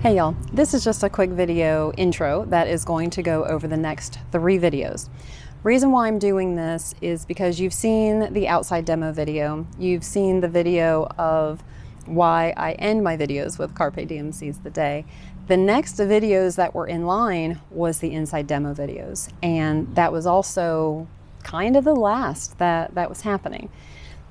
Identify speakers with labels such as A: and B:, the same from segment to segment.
A: Hey y'all, this is just a quick video intro that is going to go over the next 3 videos. Reason why I'm doing this is because you've seen the outside demo video, you've seen the video of why I end my videos with Carpe Diem Seize the Day. The next videos that were in line was the inside demo videos, and that was also kind of the last that was happening.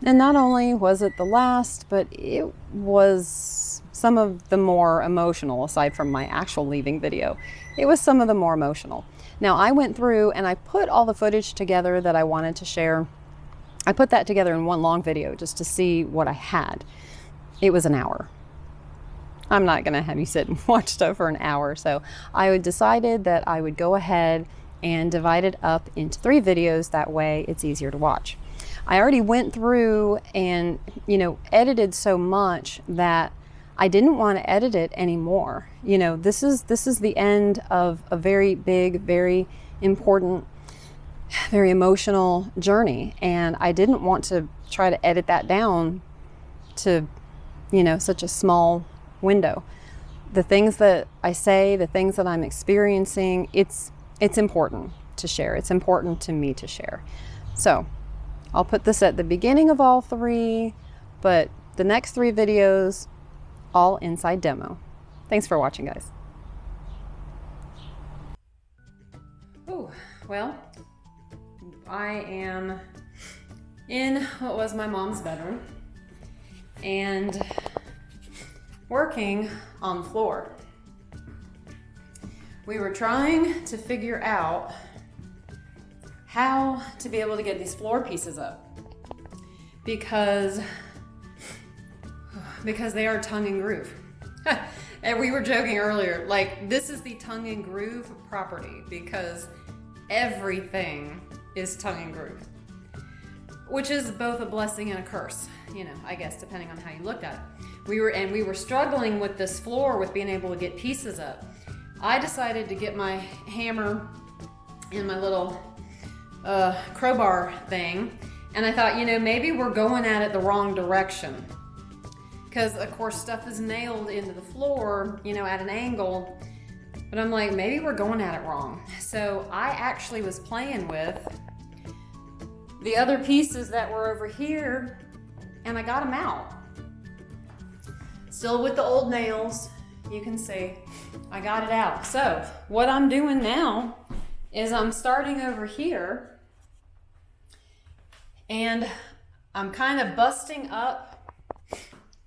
A: And not only was it the last, but it was some of the more emotional, aside from my actual leaving video. It was some of the more emotional. Now, I went through and I put all the footage together that I wanted to share. I put that together in one long video just to see what I had. It was an hour. I'm not gonna have you sit and watch stuff for an hour, so I decided that I would go ahead and divide it up into 3 videos. That way it's easier to watch. I already went through and, edited so much that I didn't want to edit it anymore. This is the end of a very big, very important, very emotional journey, and I didn't want to try to edit that down to, such a small window. The things that I say, the things that I'm experiencing, it's important to share. It's important to me to share. So I'll put this at the beginning of all 3, but the next 3 videos, all inside demo. Thanks for watching, guys. Oh, well, I am in what was my mom's bedroom and working on the floor. We were trying to figure out how to be able to get these floor pieces up because they are tongue and groove. And we were joking earlier, like, this is the tongue and groove property because everything is tongue and groove, which is both a blessing and a curse, I guess, depending on how you looked at it. We were struggling with this floor with being able to get pieces up. I decided to get my hammer and my little crowbar thing, and I thought, maybe we're going at it the wrong direction. Because of course stuff is nailed into the floor, at an angle, but I'm like, maybe we're going at it wrong. So I actually was playing with the other pieces that were over here, and I got them out. Still with the old nails, you can see, I got it out. So what I'm doing now is I'm starting over here, and I'm kind of busting up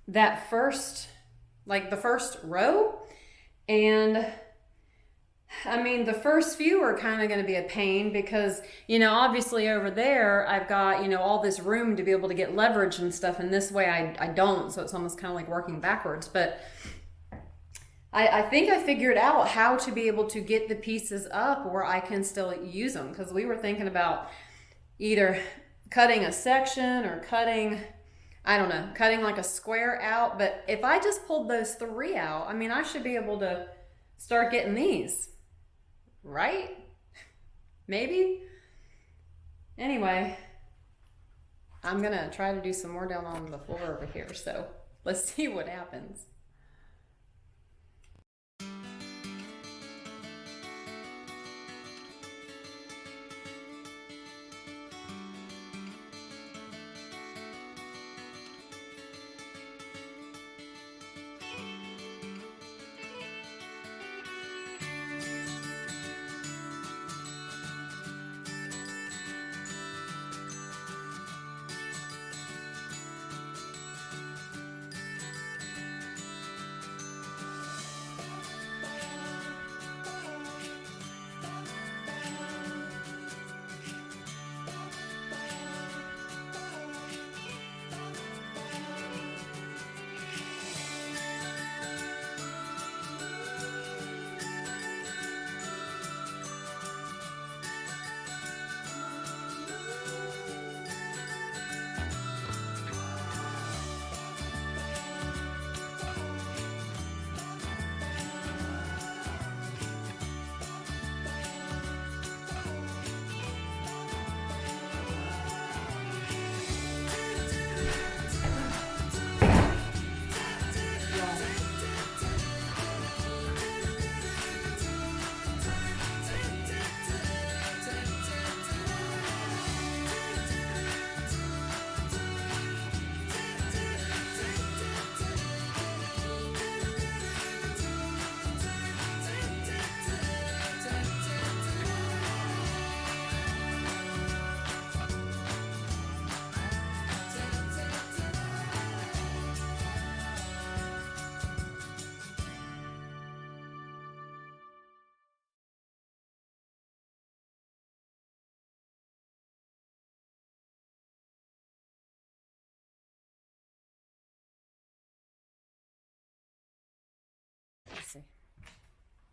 A: that first row, and the first few are kind of going to be a pain because, obviously over there I've got, all this room to be able to get leverage and stuff, and this way I don't, so it's almost kind of like working backwards. But I think I figured out how to be able to get the pieces up where I can still use them, because we were thinking about either cutting a section or cutting like a square out. But if I just pulled those 3 out, I should be able to start getting these, right? Maybe. Anyway, I'm gonna try to do some more down on the floor over here, so let's see what happens.
B: Thank you.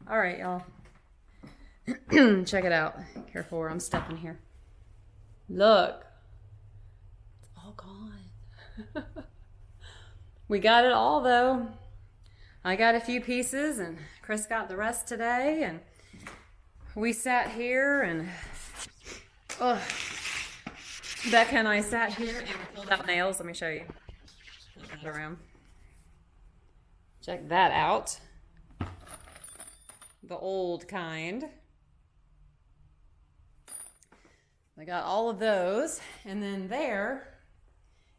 A: All right, y'all. Check it out. Careful where I'm stepping here. Look. It's all gone. We got it all, though. I got a few pieces, and Chris got the rest today, and we sat here, and Becca and I sat here and pulled out nails. Let me show you. Flip that around. Check that out. The old kind. I got all of those, and then there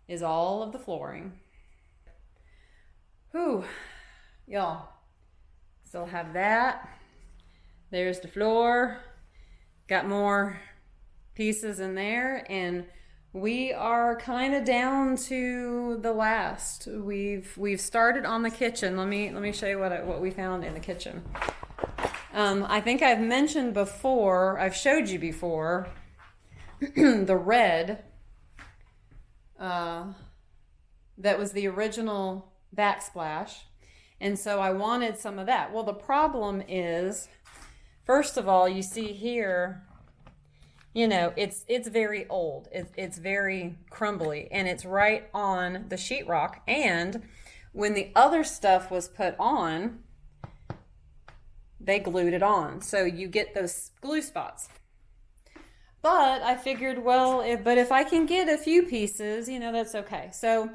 A: is all of the flooring. Whew, y'all, still have that. There's the floor. Got more pieces in there, and we are kind of down to the last. We've started on the kitchen. Let me show you what we found in the kitchen. I think I've mentioned before, I've showed you before, the red, that was the original backsplash. And so I wanted some of that. Well, the problem is, first of all, you see here, you know, it's very old. It's very crumbly, and it's right on the sheetrock. And when the other stuff was put on, they glued it on. So you get those glue spots. But I figured, well, if I can get a few pieces, you know, that's okay. So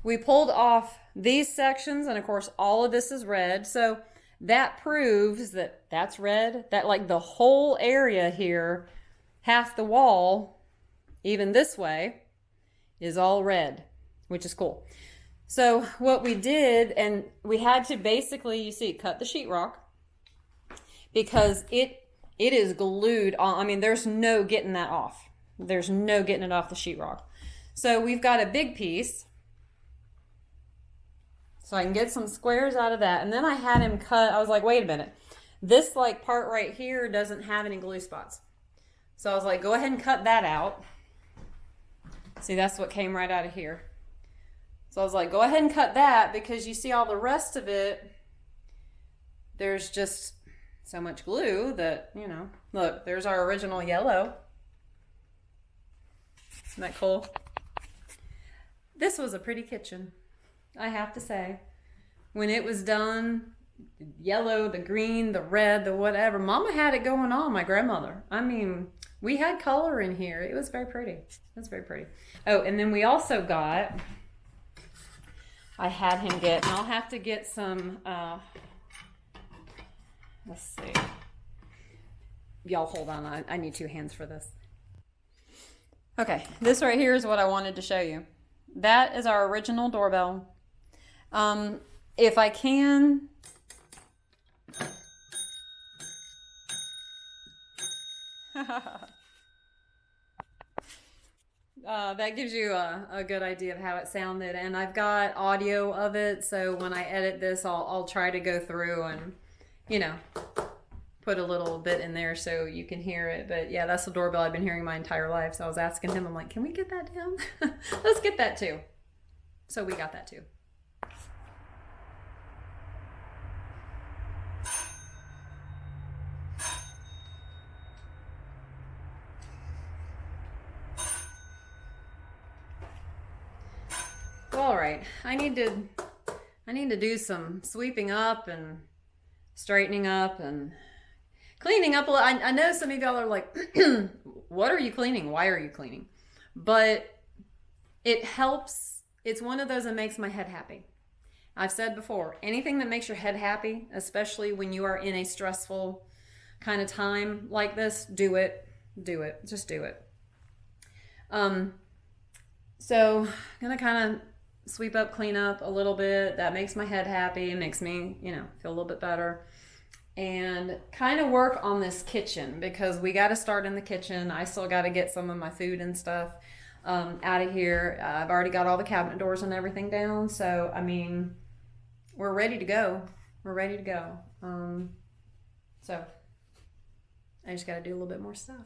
A: we pulled off these sections, and of course, all of this is red. So that proves that that's red, that like the whole area here, half the wall, even this way, is all red, which is cool. So what we did, and we had to basically, you see, cut the sheetrock, because it is glued on. I mean, there's no getting that off. There's no getting it off the sheetrock. So we've got a big piece. So I can get some squares out of that. And then I had him cut. I was like, wait a minute. This like part right here doesn't have any glue spots. So I was like, go ahead and cut that out. See, that's what came right out of here. So I was like, go ahead and cut that, because you see all the rest of it, there's just so much glue that, you know, look, there's our original yellow. Isn't that cool? This was a pretty kitchen, I have to say. When it was done, the yellow, the green, the red, the whatever, Mama had it going on, my grandmother. I mean, we had color in here. It was very pretty. It was very pretty. Oh, and then we also got, I had him get, and I'll have to get some, let's see. Y'all hold on, I need two hands for this. Okay, this right here is what I wanted to show you. That is our original doorbell. If I can, that gives you a good idea of how it sounded. And I've got audio of it, so when I edit this, I'll try to go through and, you know, put a little bit in there so you can hear it. But yeah, that's the doorbell I've been hearing my entire life. So I was asking him, I'm like, can we get that down? Let's get that too. So we got that too. All right, I need to do some sweeping up and straightening up and cleaning up a lot. I know some of y'all are like, what are you cleaning? Why are you cleaning? But it helps. It's one of those that makes my head happy. I've said before, anything that makes your head happy, especially when you are in a stressful kind of time like this, do it. Do it. Just do it. So I'm gonna kind of sweep up, clean up a little bit. That makes my head happy. It makes me, you know, feel a little bit better. And kind of work on this kitchen, because we got to start in the kitchen. I still got to get some of my food and stuff out of here. I've already got all the cabinet doors and everything down. So, I mean, we're ready to go. We're ready to go. So I just got to do a little bit more stuff.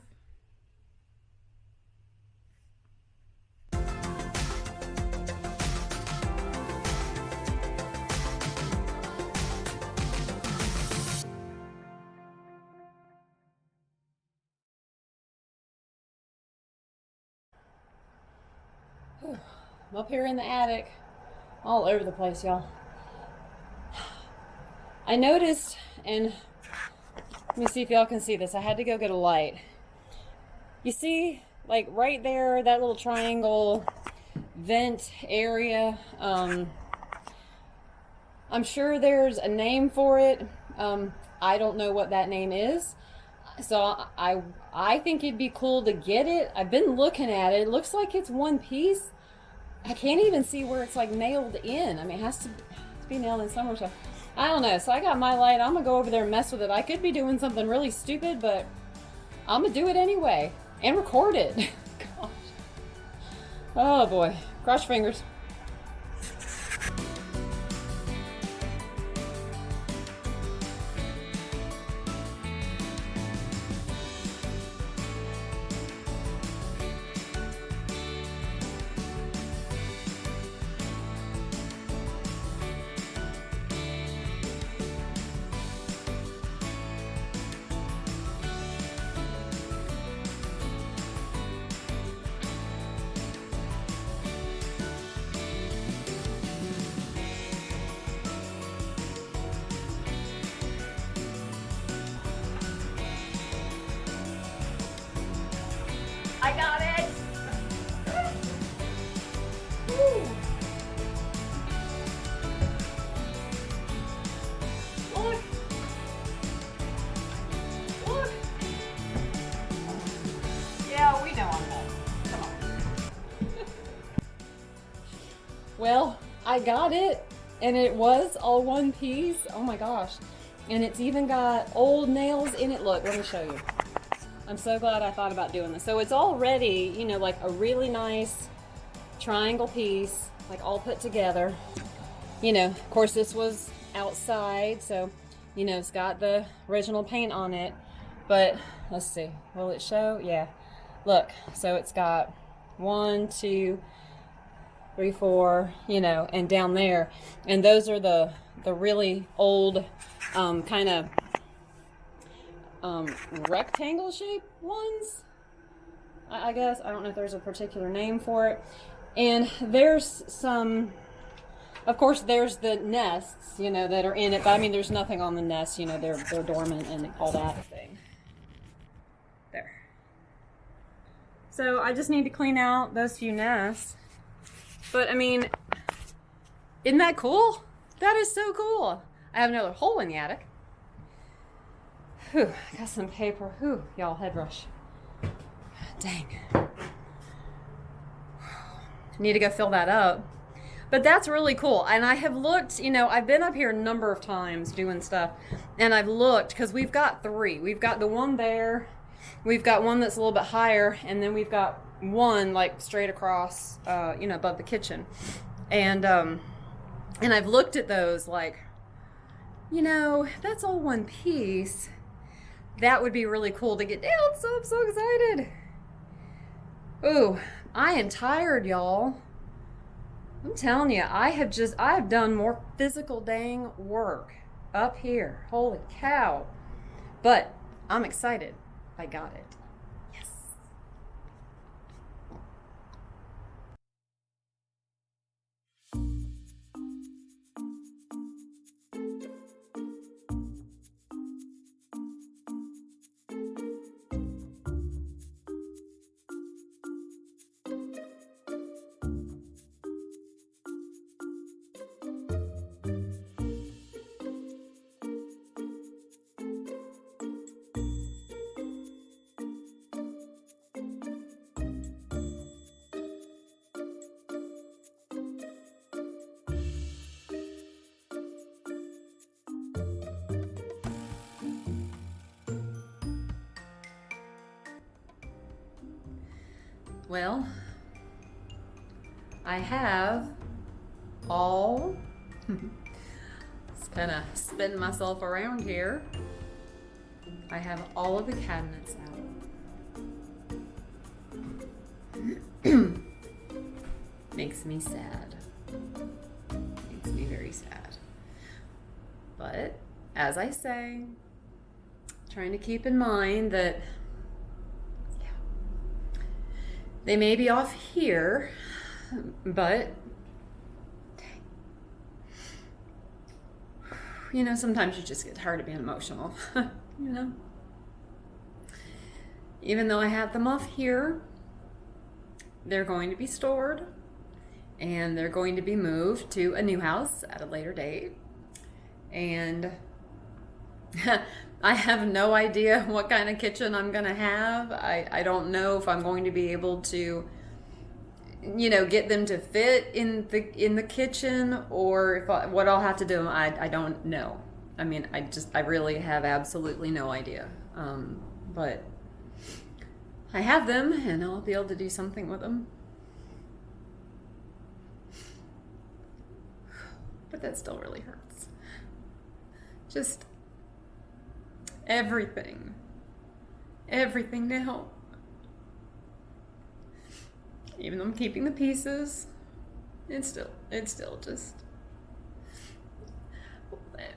A: I'm up here in the attic, all over the place, y'all. I noticed, and let me see if y'all can see this. I had to go get a light. You see, like right there, that little triangle vent area. I'm sure there's a name for it. I don't know what that name is. So I think it'd be cool to get it. I've been looking at it. It looks like it's one piece. I can't even see where it's like nailed in. I mean, it has to be nailed in somewhere. So I don't know. So I got my light. I'm gonna go over there and mess with it. I could be doing something really stupid, but I'm gonna do it anyway and record it. Gosh. Oh boy. Cross your fingers. I got it! Woo. Look! Look! Yeah, we know I'm done. Come on. Well, I got it, and it was all one piece. Oh my gosh. And it's even got old nails in it. Look, let me show you. I'm so glad I thought about doing this. So it's already, you know, like a really nice triangle piece, like all put together. You know, of course this was outside, so, you know, it's got the original paint on it. But let's see, will it show? Yeah. Look, so it's got 1, 2, 3, 4, you know, and down there. And those are the really old kind of rectangle shaped ones, I guess. I don't know if there's a particular name for it. And there's some, of course there's the nests, you know, that are in it, but I mean there's nothing on the nests, you know, they're dormant and all that thing. There. So I just need to clean out those few nests. But I mean, isn't that cool? That is so cool. I have another hole in the attic. Whew, got some paper. Whew, y'all, head rush. Dang. Need to go fill that up. But that's really cool. And I have looked, you know, I've been up here a number of times doing stuff. And I've looked, because we've got 3. We've got the one there. We've got one that's a little bit higher. And then we've got one, like, straight across, you know, above the kitchen. And I've looked at those, like, you know, that's all one piece. That would be really cool to get down, so I'm so excited. Ooh, I am tired, y'all. I'm telling you, I have done more physical dang work up here. Holy cow. But I'm excited. I got it. Yes. Well, I have all, just kind of spin myself around here. I have all of the cabinets out. Makes me sad. Makes me very sad. But as I say, trying to keep in mind that they may be off here, But, you know, sometimes you just get tired of being emotional, you know? Even though I have them off here, they're going to be stored and they're going to be moved to a new house at a later date. And I have no idea what kind of kitchen I'm going to have. I don't know if I'm going to be able to, you know, get them to fit in the kitchen, or if what I'll have to do. I don't know. I mean, I really have absolutely no idea. But I have them, and I'll be able to do something with them. But that still really hurts. Just everything now. Even though I'm keeping the pieces, it's still just.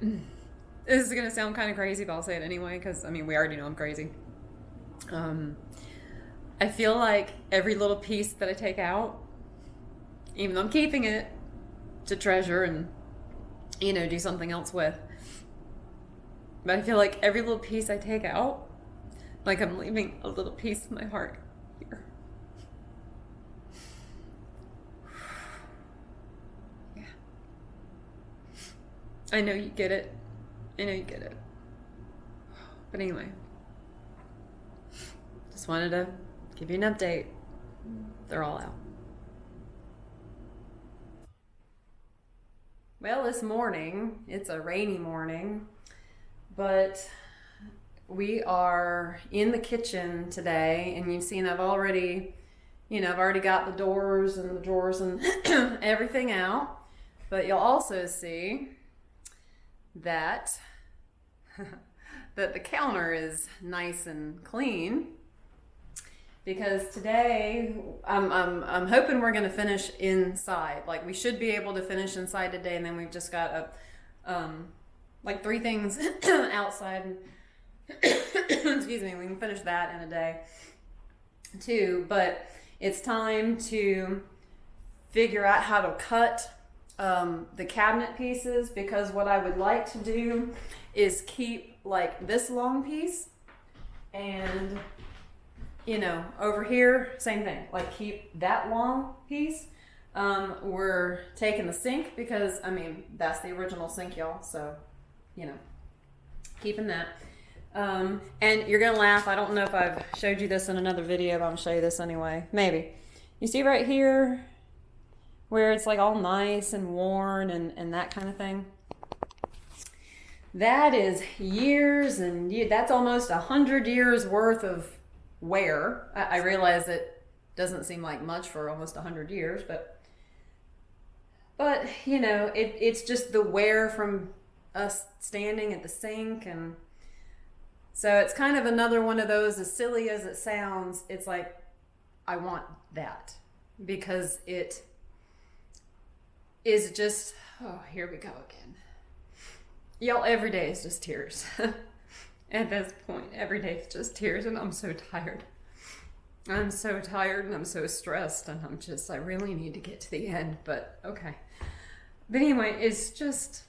A: This is gonna sound kind of crazy, but I'll say it anyway, because I mean, we already know I'm crazy. I feel like every little piece that I take out, even though I'm keeping it to treasure and, you know, do something else with, but I feel like every little piece I take out, like I'm leaving a little piece of my heart here. Yeah. I know you get it. But anyway, just wanted to give you an update. They're all out. Well, this morning, it's a rainy morning, but we are in the kitchen today, and you've seen I've already got the doors and the drawers and everything out, but you'll also see that that the counter is nice and clean, because today I'm hoping we're going to finish inside. Like, we should be able to finish inside today, and then we've just got like 3 things outside. Excuse me, we can finish that in a day too, but it's time to figure out how to cut the cabinet pieces, because what I would like to do is keep like this long piece, and you know, over here, same thing, like keep that long piece. We're taking the sink, because I mean, that's the original sink, y'all, so you know, keeping that. And you're gonna laugh, I don't know if I've showed you this in another video, but I'm gonna show you this anyway, maybe. You see right here where it's like all nice and worn and that kind of thing? That is years and years, that's almost 100 years worth of wear. I realize it doesn't seem like much for almost 100 years, but you know, it's just the wear from us standing at the sink. And so it's kind of another one of those, as silly as it sounds, it's like, I want that, because it is just, oh, here we go again. Y'all, every day is just tears. At this point, every day is just tears, and I'm so tired. I'm so tired, and I'm so stressed, and I really need to get to the end, but okay. But anyway, it's just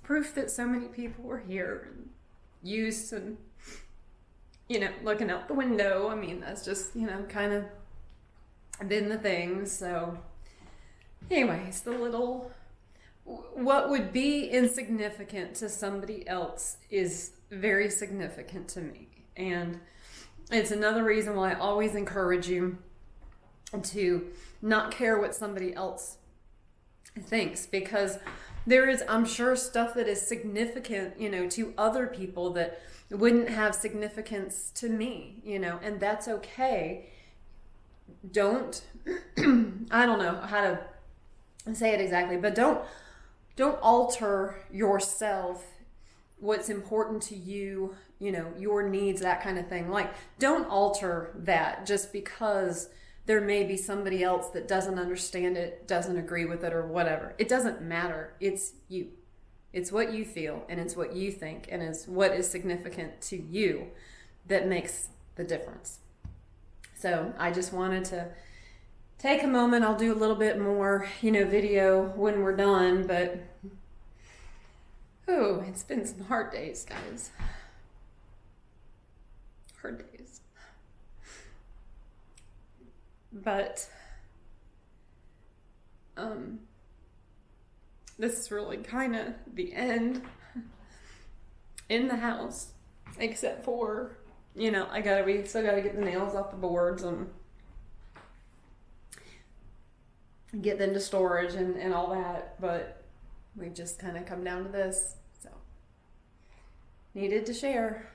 A: proof that so many people were here and used, and, you know, looking out the window. I mean, that's just, you know, kind of been the thing. So anyways, the little, what would be insignificant to somebody else is very significant to me. And it's another reason why I always encourage you to not care what somebody else thinks, because there is, I'm sure, stuff that is significant, you know, to other people that wouldn't have significance to me, you know, and that's okay. Don't, I don't know how to say it exactly, but don't alter yourself, what's important to you, you know, your needs, that kind of thing. Like, don't alter that just because there may be somebody else that doesn't understand it, doesn't agree with it, or whatever. It doesn't matter. It's you. It's what you feel, and it's what you think, and it's what is significant to you that makes the difference. So I just wanted take a moment. I'll do a little bit more, video when we're done, but oh, it's been some hard days, guys. Hard days. But this is really kind of the end in the house, except for, we still gotta get the nails off the boards and get them to storage and all that, but we just kind of come down to this, so needed to share.